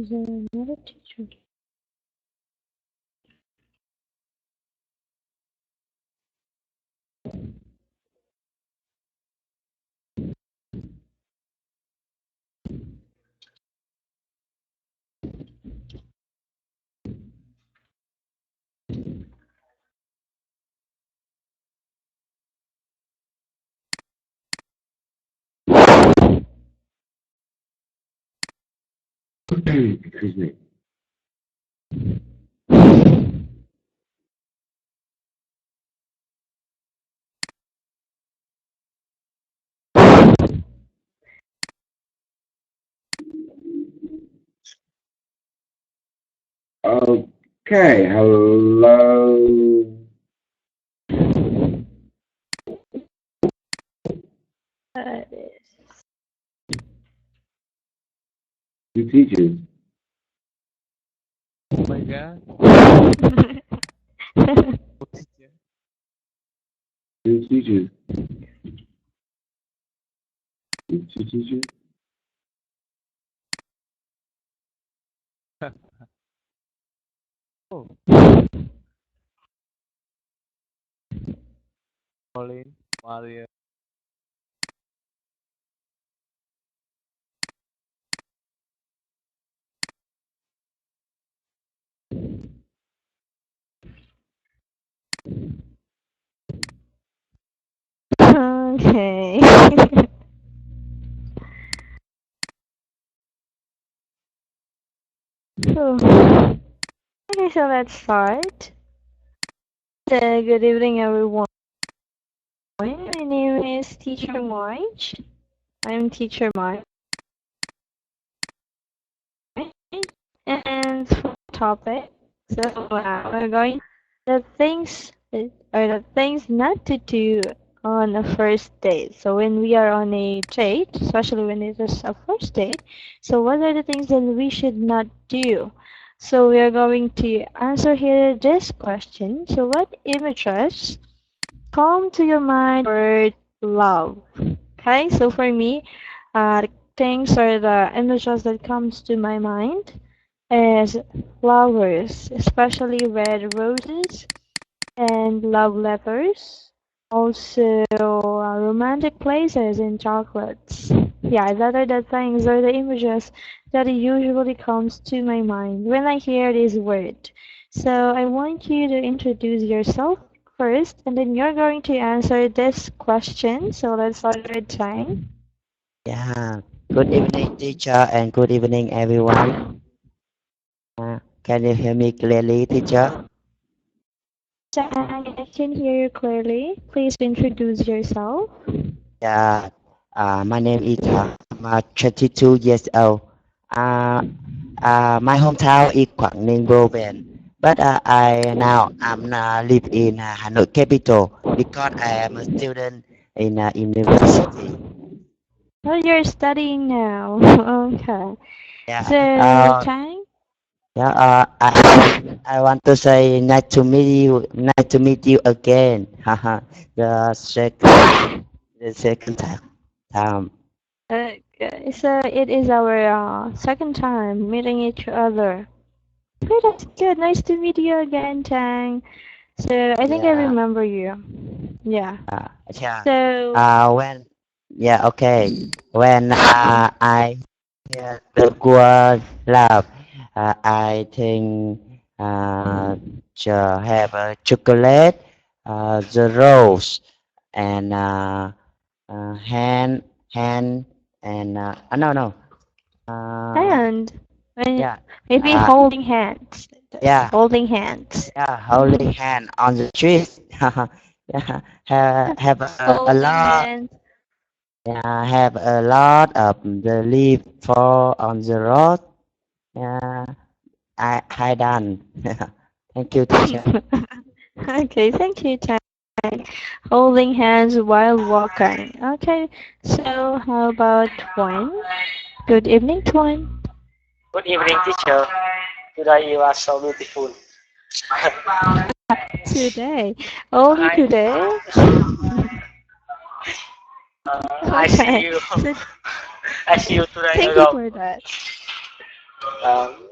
Is there another teacher? Excuse me. Okay, hello. That is. You teachers. Oh my god. What teacher? You teachers. You two teachers. Oh, Pauline, Maria. Okay. So, okay, so let's start. Good evening, everyone. My name is Teacher March. I'm Teacher March. And for the topic, so we're going the things or the things not to do on a first date. So when we are on a date, especially when it is a first date, so what are the things that we should not do? So we are going to answer here this question. So what images come to your mind or love? Okay, so for me, things or the images that comes to my mind is flowers, especially red roses and love letters. Also, romantic places and chocolates. Yeah, that are the things or the images that usually comes to my mind when I hear this word. So I want you to introduce yourself first, and then you're going to answer this question. So let's start with time. Yeah, good evening, teacher, and good evening, everyone. Can you hear me clearly, teacher? Tang, I can hear you clearly. Please introduce yourself. Yeah, my name is I'm 22 years old. Uh, my hometown is Quảng Ninh Province, but I'm live in Hanoi capital because I am a student in university. Oh, you're studying now. Okay. Yeah, So, Tang, yeah. I want to say nice to meet you. Nice to meet you again. Haha. the second, the second time. okay. So it is our second time meeting each other. Okay, that's good. Nice to meet you again, Tang. So I think I Yeah. remember you. Yeah. Yeah. So, When. Yeah. Okay. When I hear the word love, I think have a chocolate, the rose, and hand, and no, no. and when Yeah. maybe Uh, holding hands. yeah. Holding hands. Yeah. Holding hand on the street. Yeah. Have a Holding lot. hands. Yeah. Have a lot of the leaf fall on the road. Yeah. I done. Thank you, teacher. Okay, thank you, Tang. Holding hands while walking. Okay, so how about Twan? Good evening, Twan. Good evening, teacher. Today you are so beautiful. Today, only I, today. I see Okay, you. so I see you today thank you ago. for that. Um,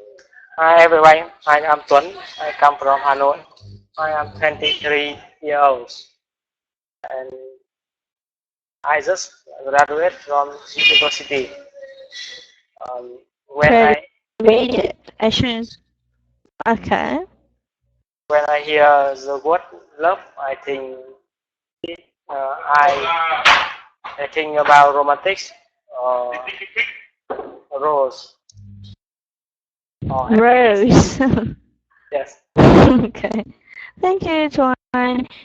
Hi everyone, I am Tuấn. I come from Hanoi. I am 23 years old and I just graduated from university. Um, when I Graduated. I should. Okay. when I hear the word love, uh, I I think about romantics, uh, rose or happiness. Rose. Yes. Okay. Thank you, Tuan.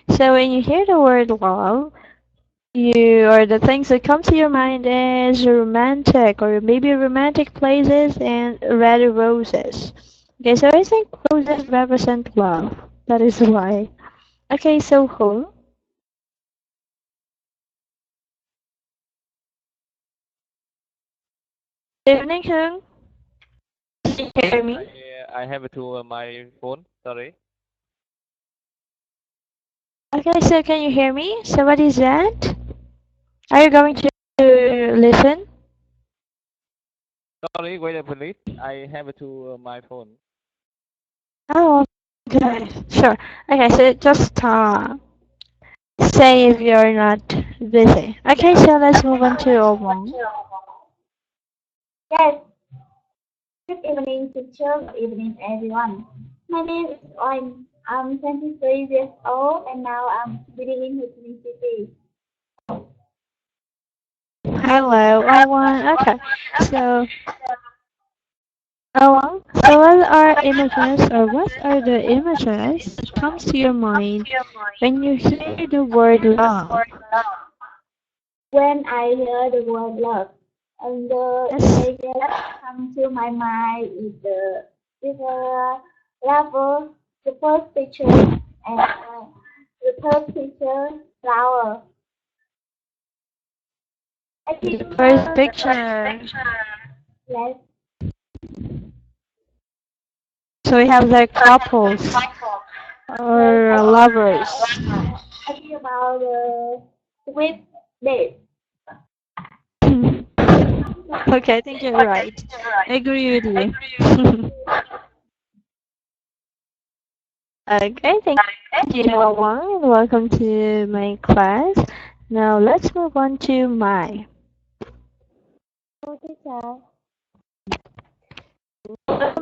So when you hear the word love, you or the things that come to your mind is romantic or maybe romantic places and red roses. Okay, so I think roses represent love. That is why. Okay, so home. Evening, home. Can you hear me? I have to my phone. Sorry. Okay, so can you hear me? So what is that? Are you going to listen? Sorry, wait a minute. I have to my phone. Oh, okay, sure. Okay, so just say if you're not busy. Okay, so let's move on to Omong. Yes, good evening, teacher. Good evening, everyone. My name is Oin. I'm 23 years old and now I'm living in Ho Chi Minh City. Hello, Omong. Okay, so Omong. So what are images or what are the images that comes to your mind when you hear the word love? When I hear the word love, and the Yes. image that comes to my mind is a lover, the first picture, and the third picture, flower. I The think first picture. yes, So we have the couples yes, or lovers. I think about the sweet date. Okay, I think you're right. I agree with you. Okay, thank you, Wang, and welcome to my class. Now let's move on to my. Hello, teacher.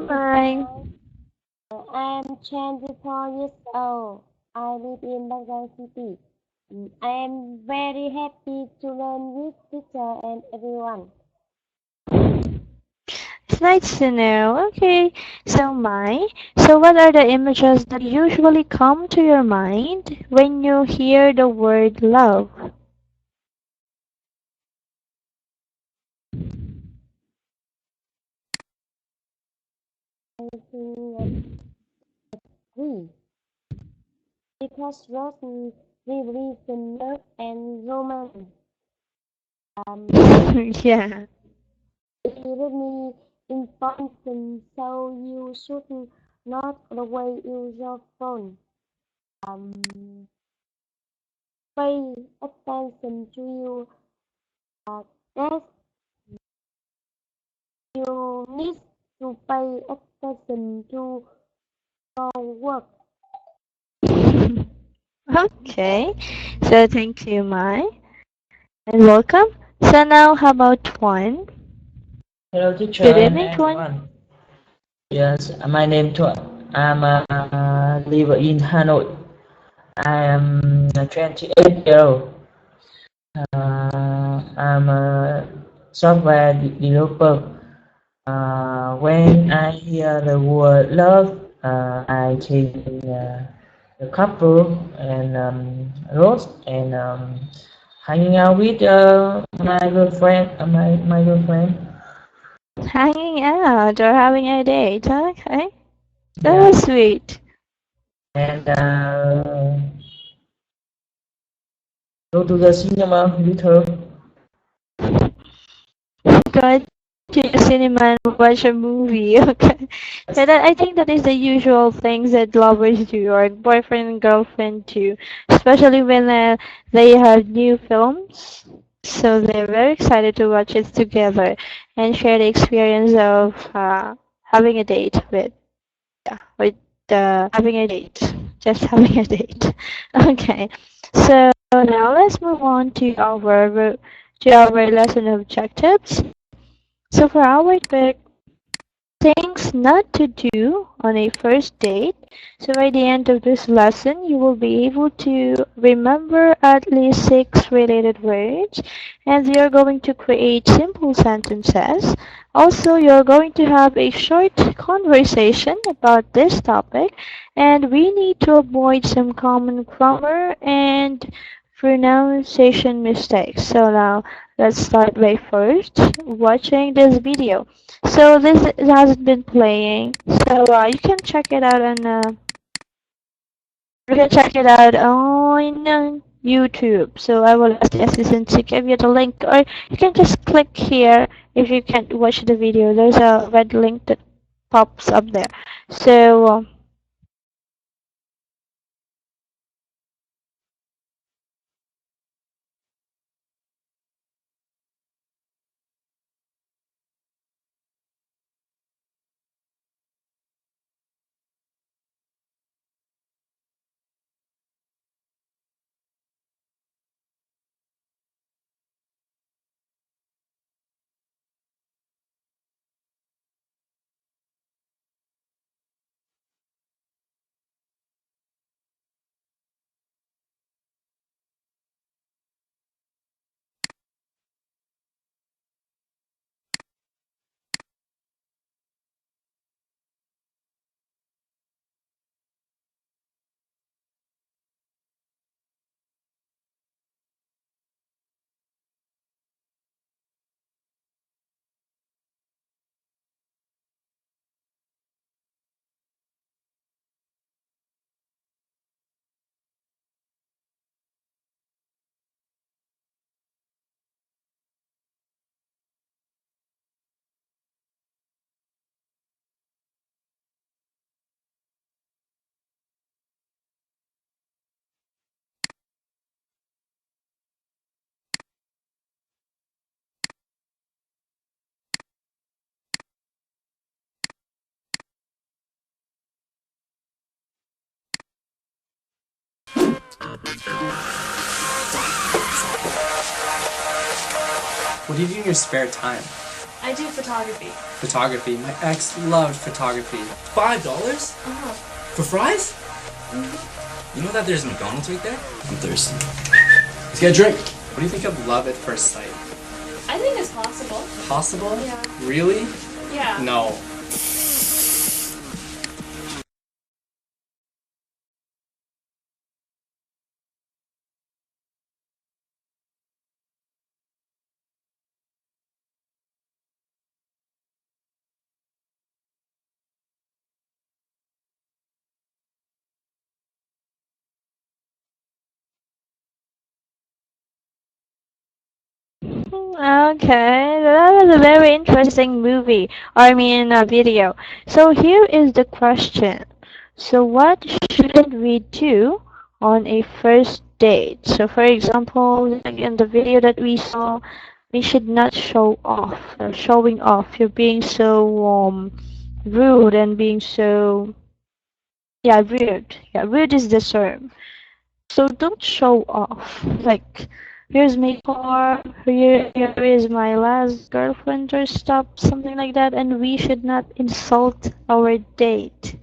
My. I'm 24 years old. I live in Bangkok City. I am very happy to learn with teacher and everyone. It's nice to know. Okay, so my. So what are the images that usually come to your mind when you hear the word love? I think agree because rose represent love and romance. Love Yeah. is really important, so you should not always use your phone. Um, Pay attention to you. That you need to pay attention to your work. Okay, so thank you, Mai, and welcome. So now, how about Tuan? Hello, teacher Good and evening, Tuan. everyone. Yes, my name is I'm live in Hanoi. I am 28 years old. I'm a software developer. When I hear the word love, I think the couple and rose and hanging out with my girlfriend. My girlfriend. Hanging out or having a date. Okay, that Yeah, was sweet. and go to the cinema with her. Go to the cinema and watch a movie. Okay, so that I think that is the usual things that lovers do or boyfriend and girlfriend do, especially when they have new films. So they're very excited to watch it together and share the experience of having a date with, yeah, with having a date, just having a date. Okay, so now let's move on to our lesson objectives. So for our topic, things not to do on a first date. So by the end of this lesson, you will be able to remember at least 6 related words, and you're going to create simple sentences. Also, you're going to have a short conversation about this topic, and we need to avoid some common grammar and pronunciation mistakes. So now, let's start by first watching this video. So this has been playing. So you can check it out on YouTube. So I will ask the assistant to give you the link, or you can just click here if you can't watch the video. There's a red link that pops up there. So What do you do in your spare time? I do photography. Photography. My ex loved photography. $5? For fries? You know that there's McDonald's right there? I'm thirsty. Let's get a drink. What do you think of love at first sight? I think it's possible. Possible? Yeah. Really? Yeah. No. okay, that was a very interesting movie. Video. So here is the question. So what shouldn't we do on a first date? So for example, like in the video that we saw, we should not show off. Showing off. You're being so rude and being so, yeah, rude. Yeah, rude is the term. So don't show off. Like, here's my car, here is my last girlfriend or stuff, something like that. And we should not insult our date.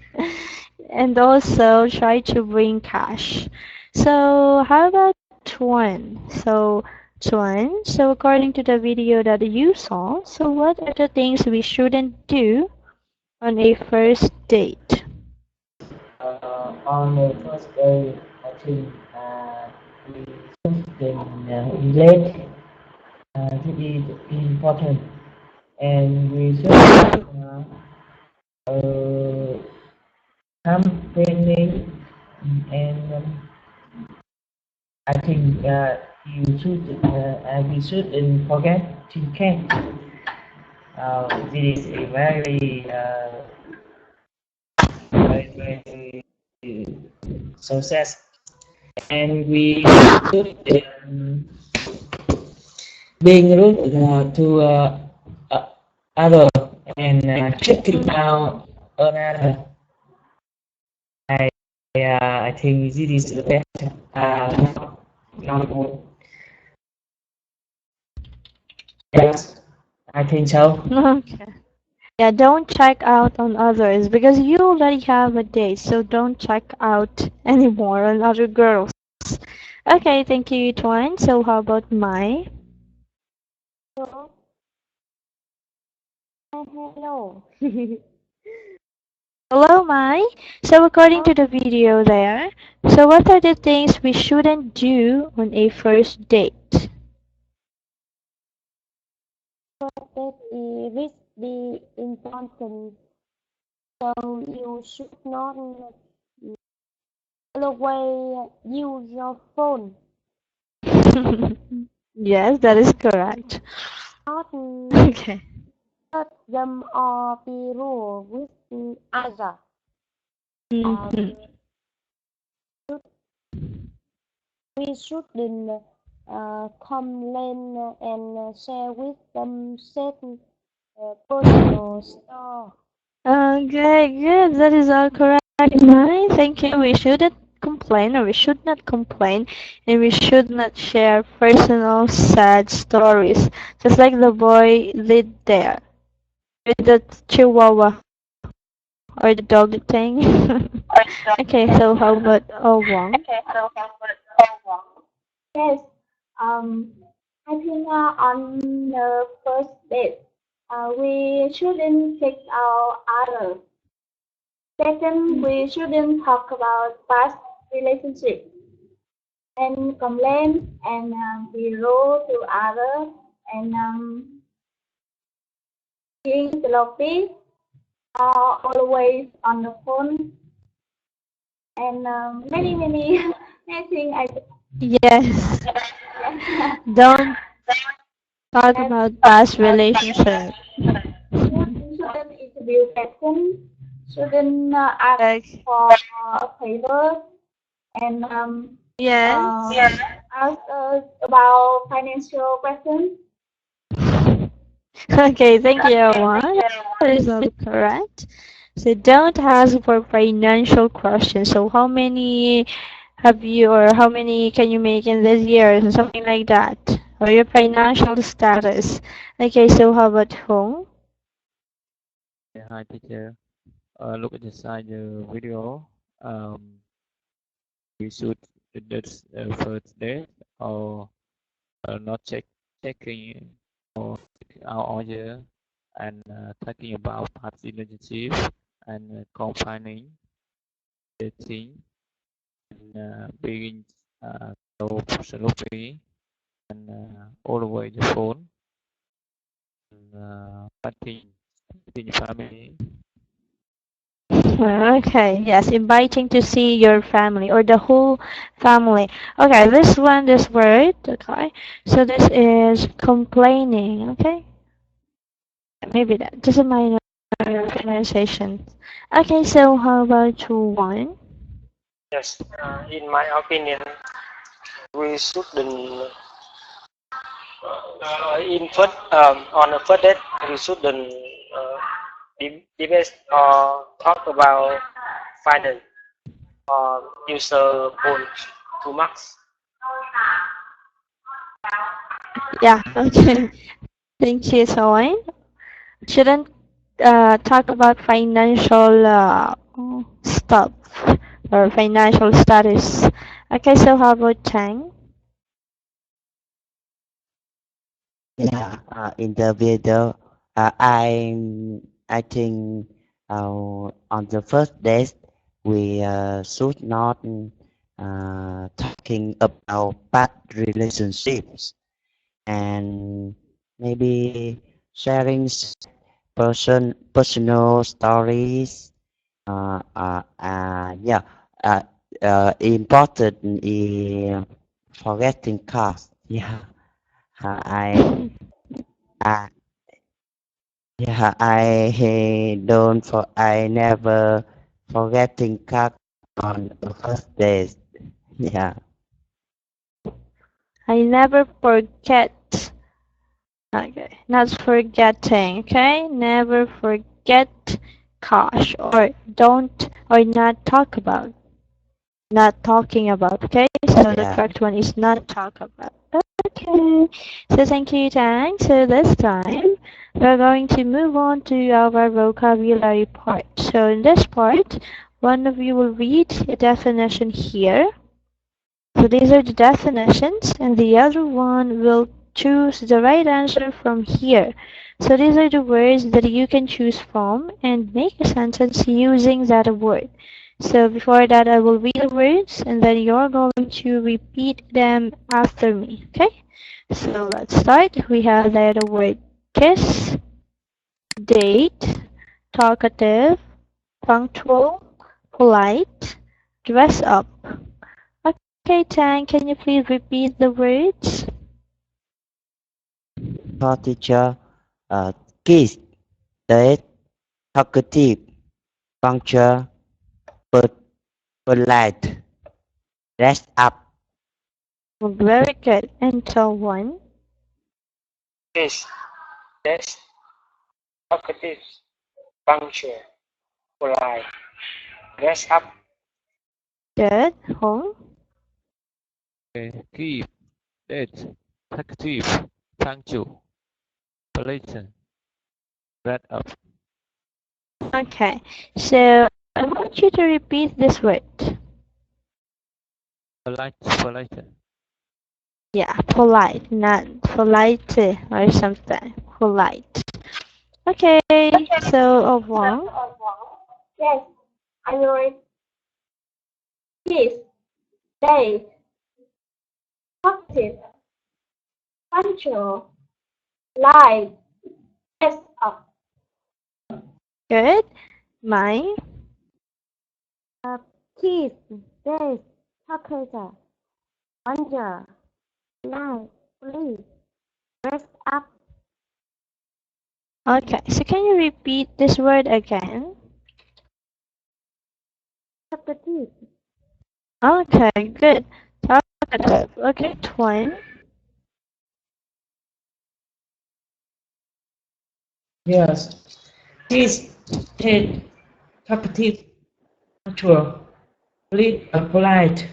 And also try to bring cash. So how about Tuan? So according to the video that you saw, so what are the things we shouldn't do on a first date? On the first day, I think we should late. This is important, and we should come friendly, and I think we shouldn't forget to cake. This is a very success, and we should being rude to other, and checking out another. I I think this is the best. Not good. Yes, I think so. Okay. Yeah, don't check out on others because you already have a date, so don't check out anymore on other girls. Okay, thank you, Twan. So how about Mai? So, hello. Hello, Mai. So according Oh, to the video there, so what are the things we shouldn't do on a first date? that is the important. So you should not always use your phone. Yes, that is correct. Not Okay. hurt them or be rude with other. Mhm. We shouldn't complain and share with them certain personal stuff. Okay, good. That is all correct, Mai. Thank you. We shouldn't complain, or we should not complain, and we should not share personal sad stories, just like the boy did there with the chihuahua or the dog thing. Okay, so how about Wong? Yes, um, I think on the first date, we shouldn't check out others. Second, we shouldn't talk about past relationships and complain and be rude to others and being sloppy, always on the phone and many many things. Yes. Yeah. Don't talk And about past relationship. shouldn't interview questions, shouldn't ask Okay. for a favor, and Yes. ask about financial questions. Okay, thank you, everyone. That is all correct. So don't ask for financial questions. So how many have you, or how many can you make in this year, or something like that, or your financial status. Okay, so how about home? Yeah, hi teacher. Look at the side the video. We should that's first date or not checking or our order and talking about past relationship and confining dating and being sloppy and always the phone and fighting family. Okay, yes, inviting to see your family or the whole family. Okay, this word, okay. So this is complaining, okay? Maybe that, just a minor pronunciation. Okay, so how about you, one? Yes, in my opinion, we shouldn't in first on the first date we shouldn't debate or talk about finance or user phone too much. Yeah, okay. Thank you, Soin. Shouldn't talk about financial stuff or financial status. Okay, so how about Chang? Yeah, in the video, I think on the first date we should not talking about bad relationships and maybe sharing personal stories. Yeah, uh, important in forgetting cars. Yeah, I yeah, I never forgetting cut on the first days. Yeah, I never forget. Okay, not forgetting. Okay, never forget. get cash or don't or not talk about. Not talking about, okay? So the Yeah. correct one is not talk about. Okay. So thank you, Tang. So this time we're going to move on to our vocabulary part. So in this part, one of you will read a definition here. So these are the definitions, and the other one will choose the right answer from here. So these are the words that you can choose from and make a sentence using that word. So before that, I will read the words, and then you're going to repeat them after me. Okay? So let's start. We have there the word kiss, date, talkative, punctual, polite, dress up. Okay, Tang, can you please repeat the words? For teacher, kiss, date, talkative, punctual, but polite, dress up. Very good. And so one. This, this, talkative, punctual, polite, dress up. Good. Home. Okay. Keep, date, talkative, punctual, polite, red up. Okay. So I want you to repeat this word. Polite, polite. Yeah, polite, not polite or something. Polite. Okay. So one. Yes, I will read. Kiss, date, talkative, punctual, light, dress up. Good. Mine. Kiss, date, talkative, wonder, night, please, dress up. Okay. So can you repeat this word again? Talkative, Okay. Good. Talkative. Okay. Twin. Yes. Kiss, date, talkative, punctual, polite,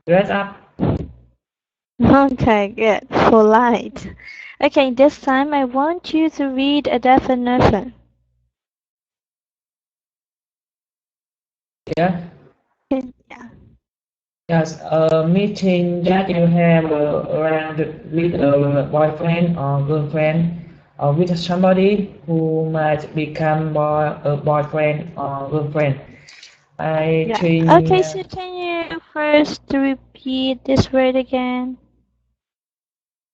dress up. Okay, good. Polite. Okay, this time I want you to read a definition. Yeah. Yeah. Yes, a meeting that you have around with a boyfriend or girlfriend, or with somebody who might become a boyfriend or girlfriend. I Yeah. think Okay, so can you first repeat this word again?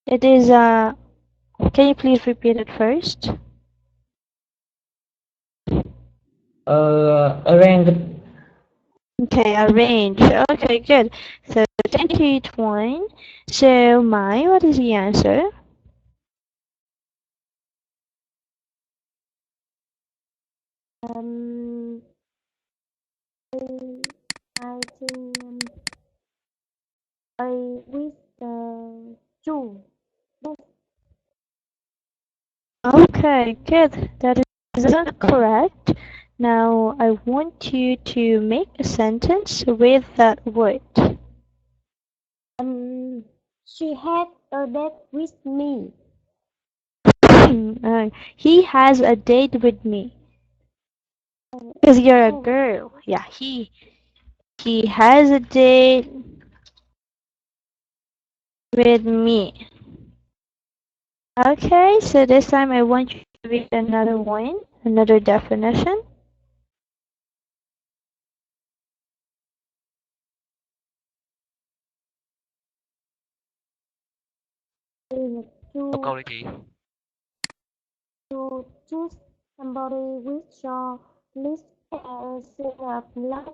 It is can you please repeat it first? around. Okay, arrange. Okay, good. So thank you, Twine. So what is the answer? um, I, I think I with the two. Okay, good. That is correct. Now I want you to make a sentence with that word. She had a date with me. He has a date with me. Because you're a girl. Yeah, he has a date with me. Okay, so this time I want you to read another one, another definition. To Quality. to choose somebody with your list as a like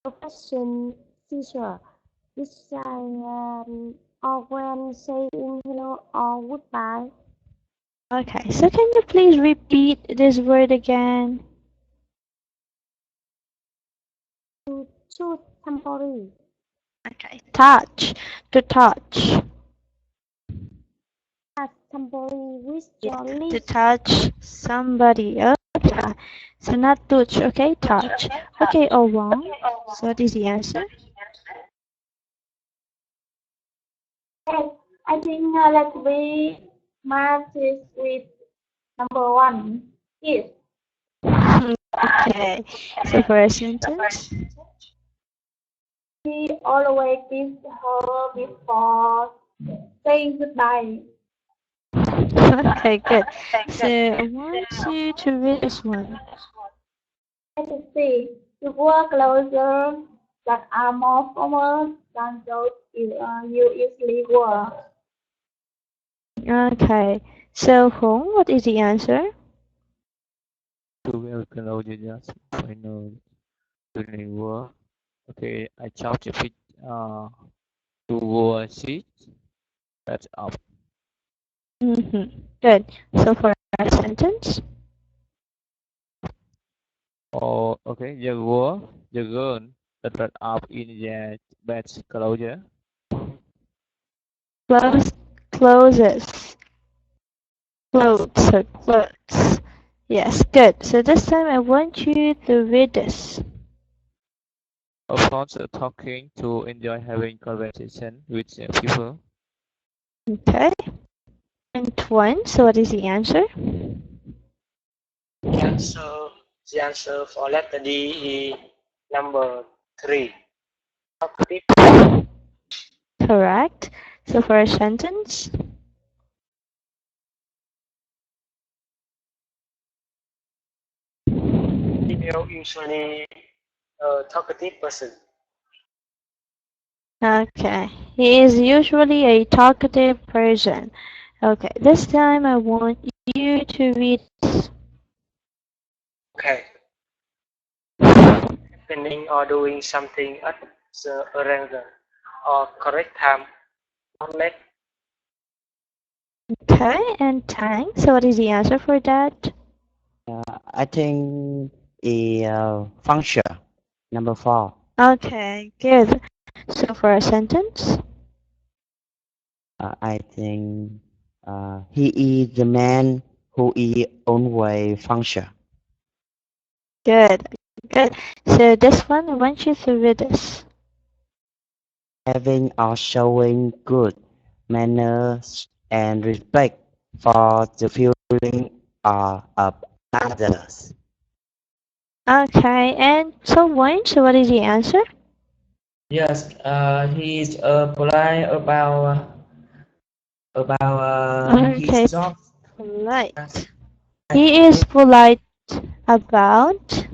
profession teacher. This or when saying hello or goodbye. Okay, so can you please repeat this word again? To choose somebody. Okay, touch, to touch. As somebody with Yeah, your to list. touch somebody. Yeah. So not touch, okay? Touch. Okay, all wrong. So what is the answer? Yes, I think let's be match is with number one. Yes. Okay. So for a sentence. He always kisses her before saying goodbye. Okay, good. So I want you to read this one. Let's see. You work closer that are more formal than those you usually wear. Okay. So home, what is the answer? To wear clothes just final during work. Okay, I charge a bit to wear sheet. That's up. Mm-hmm. Good. So for a sentence. Oh, okay, the girl that got up in their bed clothes. Close, closes, clothes, or clothes. Yes, good. So this time I want you to read this. Of course, talking to enjoy having conversation with people. Okay. And one. So what is the answer? The answer for letter D is number 3. Talkative. Correct. So for a sentence. Female usually a talkative person. Okay. He is usually a talkative person. Okay. This time I want you to read this. Okay. Happening or doing something at the regular or correct time. Not late. Okay. And time. So what is the answer for that? I think function number 4. Okay. Good. So for a sentence. I think he is the man who is always function. Good. Good. So this one I want you to read this. Having or showing good manners and respect for the feeling of others. Okay. And so one. So what is the answer? Yes, he's polite about his Okay. job. Polite. Yes, He is polite about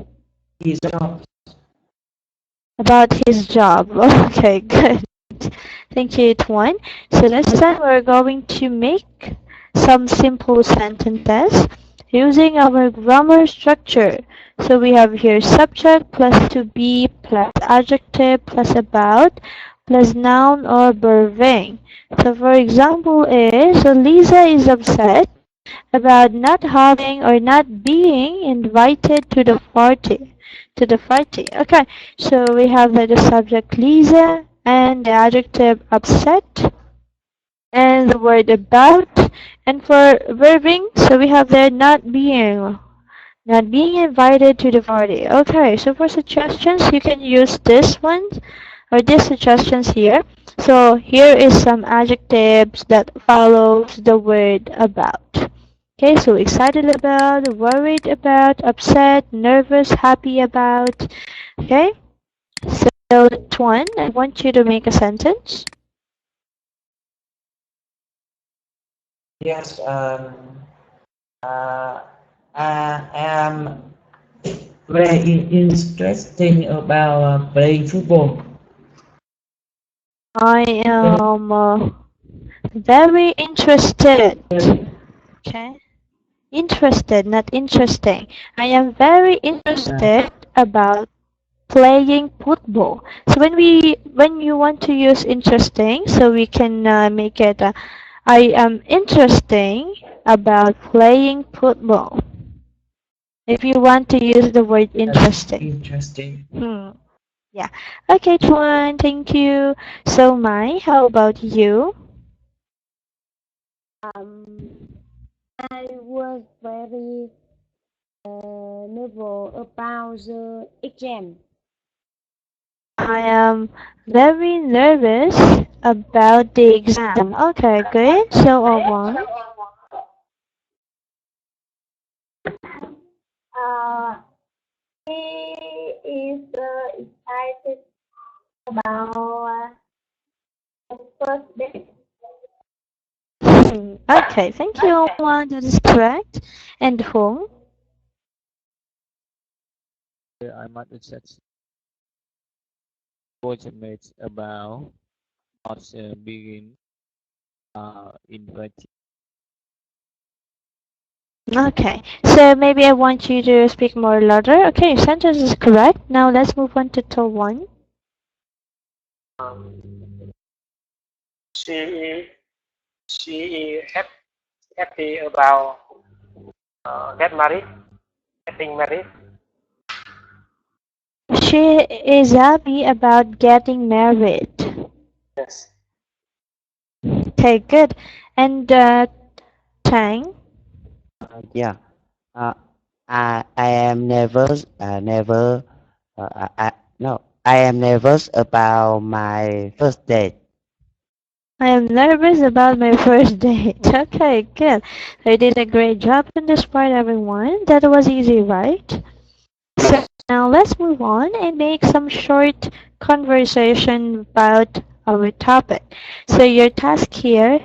his job. his job. Okay, good. Thank you, Tuan. So next time we're going to make some simple sentences using our grammar structure. So we have here subject plus to be plus adjective plus about plus noun or verb. So for example is Lisa is upset about not having or not being invited to the party. To the party. Okay, so we have the subject Lisa and the adjective upset and the word about. And for verbing, so we have there not being invited to the party. Okay, so for suggestions, you can use this one or these suggestions here. So here is some adjectives that follows the word about. Okay, so excited about, worried about, upset, nervous, happy about. Okay, so that one, I want you to make a sentence. Yes, I am very interesting about playing football. I am very interested. Okay, interested, not interesting. I am very interested about playing football. So when you want to use interesting, so we can make it I am interesting about playing football. If you want to use the word Yes, interesting. interesting. Yeah. Okay, Chuan, thank you. So Mai, how about you? Um, I was very nervous about the exam. I am very nervous about the exam. Okay, good. So, one. Uh, he is excited about his first day. Okay, thank you, one. That is correct. And whom? I might accept mates about not being invited. Okay, so maybe I want you to speak more louder. Okay, sentence is correct. Now let's move on to tool one. She is happy about getting married. She is happy about getting married. Yes. Okay, good. And Tang? Yeah. Uh, I am nervous. No, I am nervous about my first date. I am nervous about my first date. Okay, good. So you did a great job in this part, everyone. That was easy, right? So now let's move on and make some short conversation about our topic. So your task here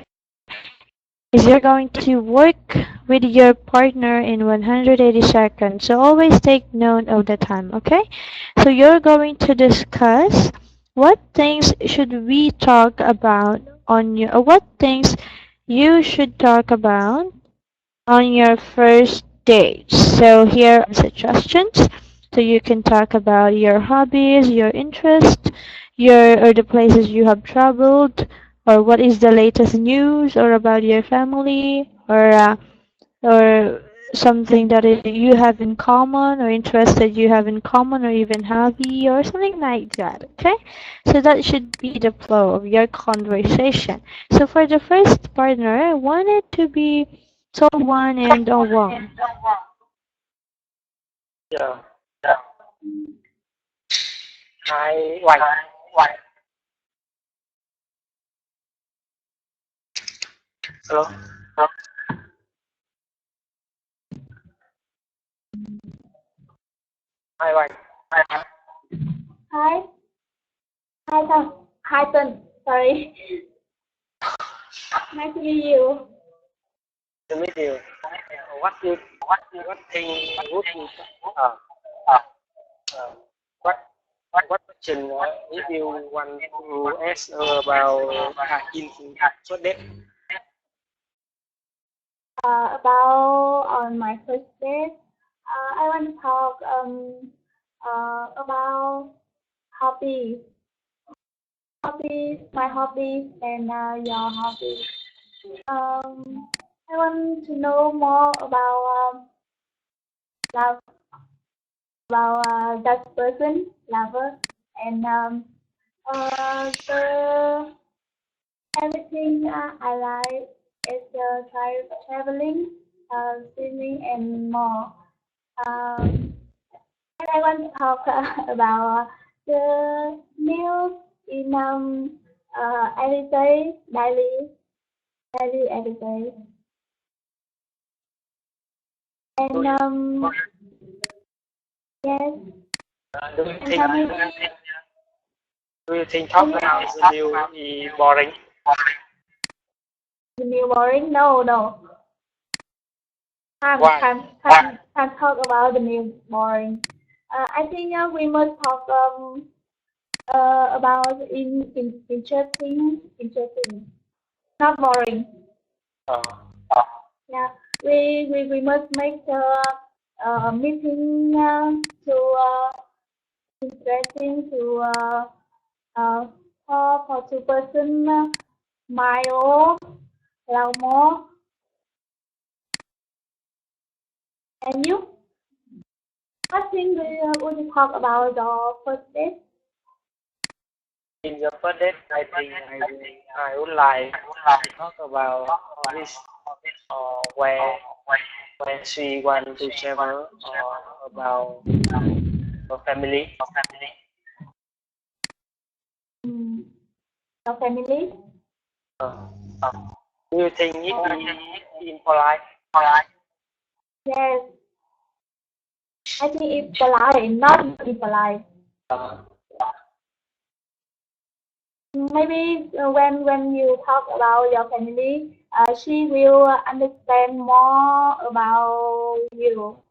is you're going to work with your partner in 180 seconds. So always take note of the time, okay? So you're going to discuss what things should we talk about on your, or what things you should talk about on your first date. So here are suggestions. So you can talk about your hobbies, your interests, your or the places you have traveled, or what is the latest news, or about your family, or something that you have in common, or interest that you have in common, or even hobby, or something like that. Okay, so that should be the flow of your conversation. So for the first partner, I want it to be so one and a one. Yeah. Hai Hoài. Hello. Hai Hoài. Hi, hi, Tuấn. Sorry. Nice to meet you. To meet you. What thing would you uh, uh, what what question if you want to ask about in first date? About on my first date, I want to talk about hobbies, my hobbies, and your hobbies. I want to know more love, about that person, lover, and the everything I like is traveling, swimming, and more. And I want to talk about the meals in every day, daily every day. And yes, Do you and think tell me, talk now is a new boring? the meal boring? No, no. Why? Can't talk about the meal boring. I think we must talk about interesting, not boring. Uh, Yeah, we must make the meeting to interesting to uh, for two person mile love more. And you, what thing we would you talk about the first date? In the first date, I think I would like to talk about this, where she want to travel, or about her family. Mm, your family? Uh, do you think it is impolite? Yes, I think it's polite, not impolite. Uh, Maybe when you talk about your family, she will understand more about you.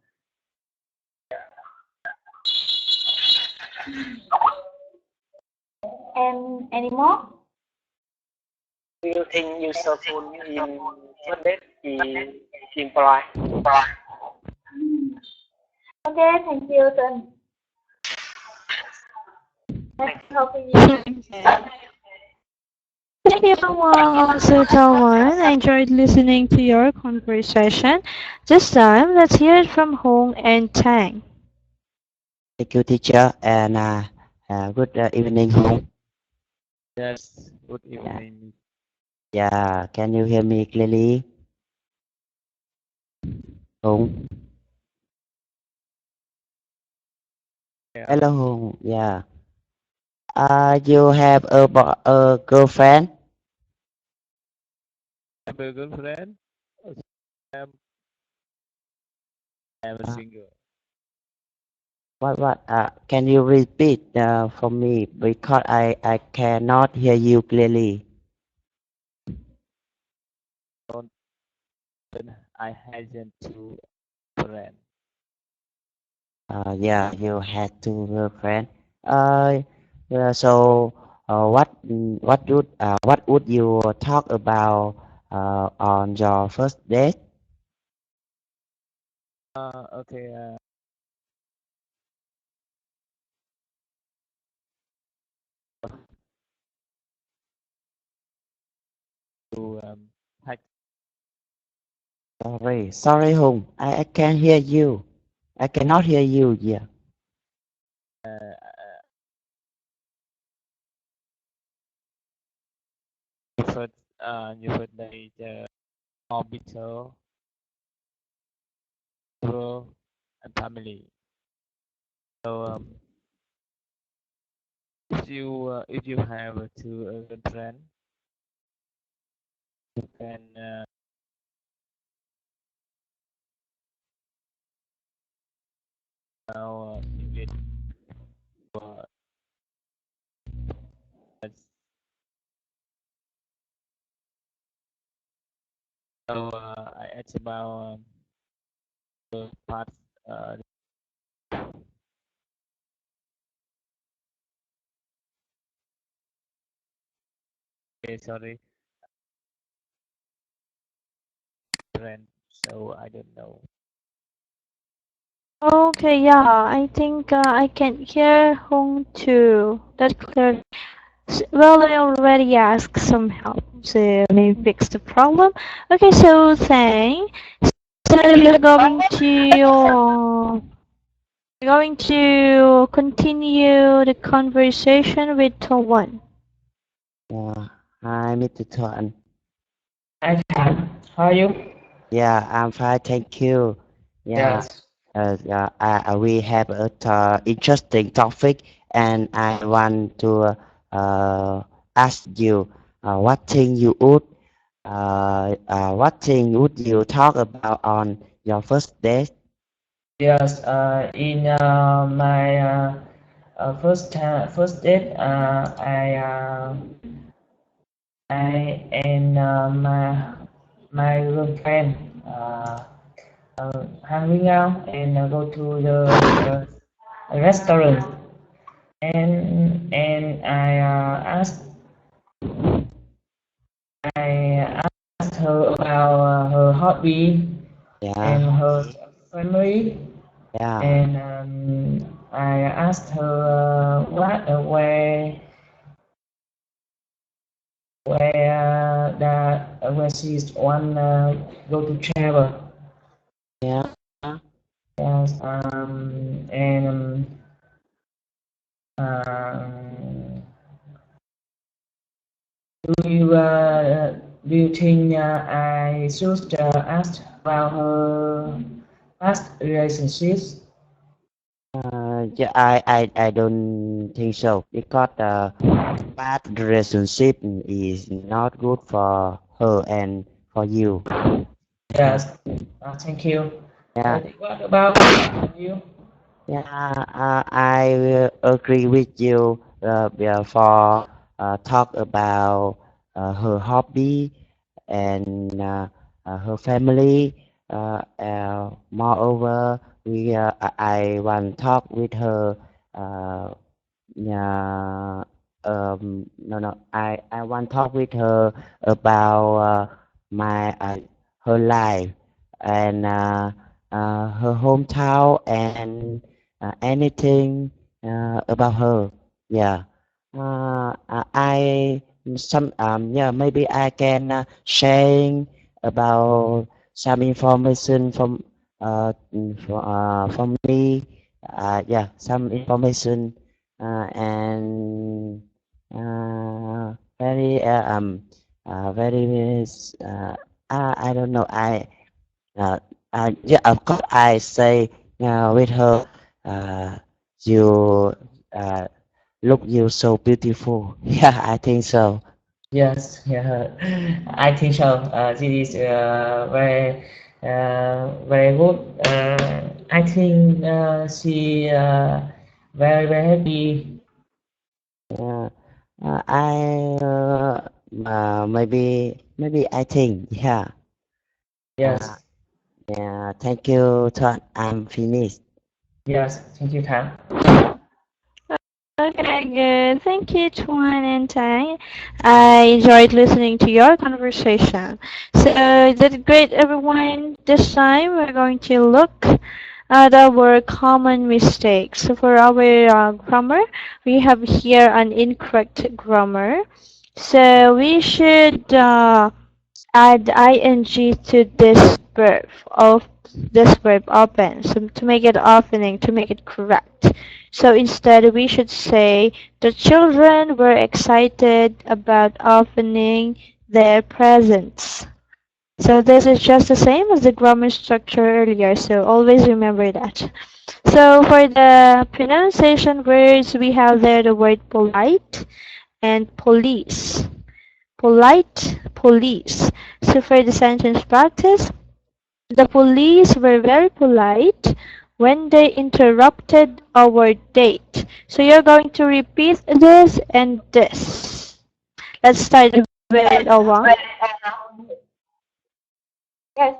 And anymore? do you think use cell phone in first date is impolite? Okay, thank you, Tuấn. Nice talking to you. Thank you, also, Talwan. I enjoyed listening to your conversation. This time, let's hear it from Hong and Tang. Thank you, teacher, and good evening, home. Yes, good Yeah, evening. yeah. Can you hear me clearly, home? Yeah, Hello, home. Yeah. You have a girlfriend? I'm a girlfriend. I'm, I'm a Uh, single. what? Can you repeat for me because I cannot hear you clearly. Don't I hasn't to friend. Yeah, you had two girlfriend. Uh, so what would you talk about on your first date? Okay. To hack. Sorry, Hùng. I can't hear you. I cannot hear you. Yeah. First, your first day orbital, bro, and family. So if you have two girlfriend, you can now English. Uh, that's- so I asked about the part. Uh, okay, sorry, friend. So I don't know. Okay, yeah, I think I can hear Hong too. That clearly. Well, I already asked some help to maybe fix the problem. Okay, so Thang, so going to continue the conversation with Towan. Yeah. Hi, Mr. Thuận. Hi, Tan. How are you? Yeah, I'm fine. Thank you. Yeah. Yes. We have a interesting topic, and I want to ask you what thing would you talk about on your first date? Yes. In my first date, I and my girlfriend hanging out and go to the restaurant, and I asked her about her hobby Yeah. and her family, Yeah. and I asked her where she's want go to travel. Yeah. Yes, and um, Do you think I should ask about her past relationships? Yeah, I don't think so because bad relationship is not good for her and for you. Yes. Thank you. Yeah, What about you? yeah, I will agree with you. Yeah, for talk about her hobby and her family. Moreover, I want talk with her. Uh, yeah, no, no. I want talk with her about my her life and her hometown and anything about her. Yeah. I some yeah, maybe I can share about some information from me. Yeah, some information and very very I don't know. Uh, yeah, of course I say with her, uh, you uh, look you so beautiful. Yeah, I think so. Yes, yeah, I think so. This is very good. I think she very happy. Yeah, maybe I think yeah. Uh, Yes, yeah, thank you, Todd. I'm finished. yes. Thank you, Tham. Okay, good. Thank you, Tuan and Tang. I enjoyed listening to your conversation. So that's great, everyone. This time we're going to look at our common mistakes. So for our grammar, we have here an incorrect grammar. So we should add ing to this verb open, so to make it opening, to make it correct. So instead we should say the children were excited about opening their presents. So this is just the same as the grammar structure earlier, so always remember that. So for the pronunciation words, we have there the word polite and police. Polite, police. So for the sentence practice, the police were very polite when they interrupted our date. So you're going to repeat this and this. Let's start with Owa. Yes.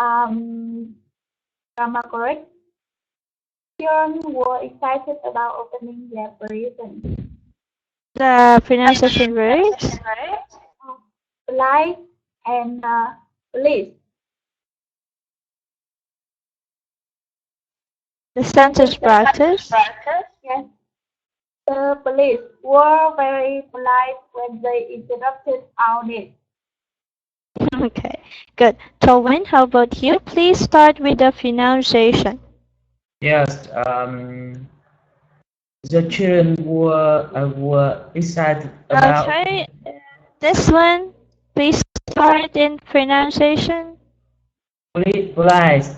Um, Grammar correct. Children were excited about opening their presents. The pronunciation words. Uh, Polite and police. The sentence practice. Yes. The police were very polite when they interrupted our date. Okay, good. Tolwyn, how about you? Please start with the pronunciation. Yes. The children were excited about Okay, this one, please start in pronunciation. police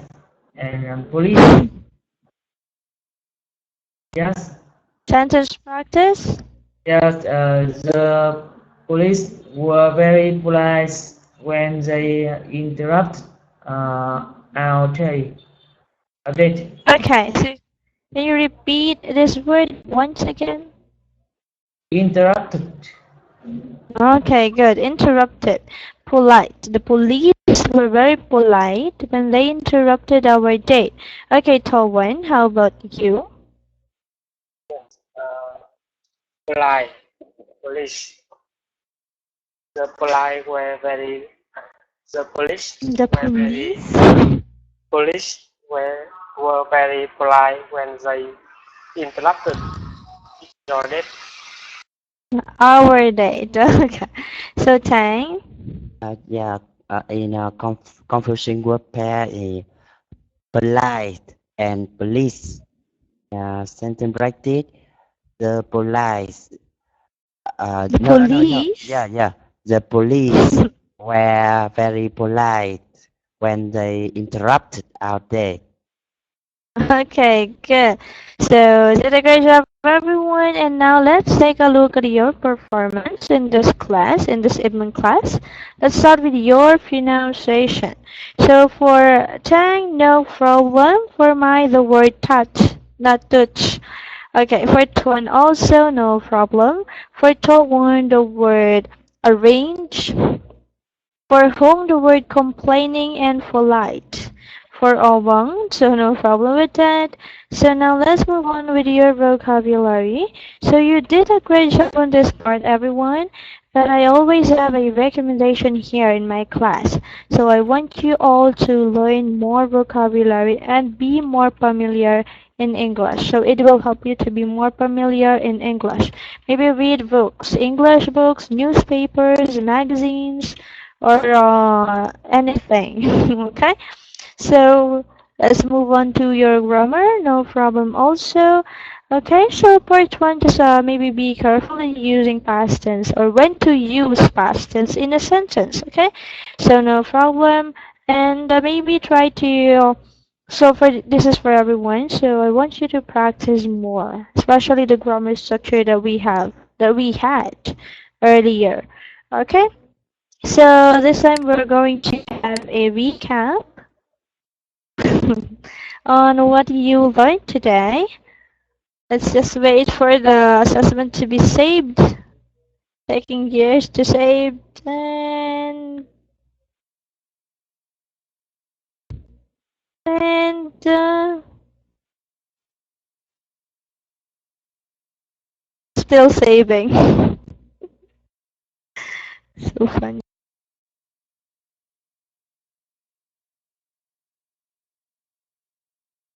and police. Yes. Sentence practice. Yes, the police were very polite when they interrupt our day. A date. Okay, so can you repeat this word once again? Interrupted. Okay, good. Interrupted. Polite. The police were very polite when they interrupted our date. Okay, Tolwen, how about you? Yes. Polite, police. The polite were very. The police The were very. police? Police were very polite when they interrupted your date. Our date. Okay. So, Tang? Yeah, in a confusing word pair is polite and police. Sentence practice. The police. The No, no, no, no. police? Yeah, yeah. The police were very polite when they interrupted our day. Okay, good. So, did a great job, everyone. And now let's take a look at your performance in this class, in this evening class. Let's start with your pronunciation. So, for Tang, no problem. For my, the word touch, not touch. Okay, for Tuan, also no problem. For Towan, the word arrange. For whom the word complaining and polite. For Obang, so no problem with that. So now let's move on with your vocabulary. So you did a great job on this part, everyone. But I always have a recommendation here in my class. So I want you all to learn more vocabulary and be more familiar in English. So it will help you to be more familiar in English. Maybe read books, English books, newspapers, magazines, or anything. Okay, so let's move on to your grammar. No problem also. Okay, so part one, just maybe be careful in using past tense or when to use past tense in a sentence. Okay, so no problem. And maybe try to so for this is for everyone, so I want you to practice more, especially the grammar structure that we had earlier. Okay, so this time we're going to have a recap on what you learned today. Let's just wait for the assessment to be saved. Taking years to save and still saving. So funny.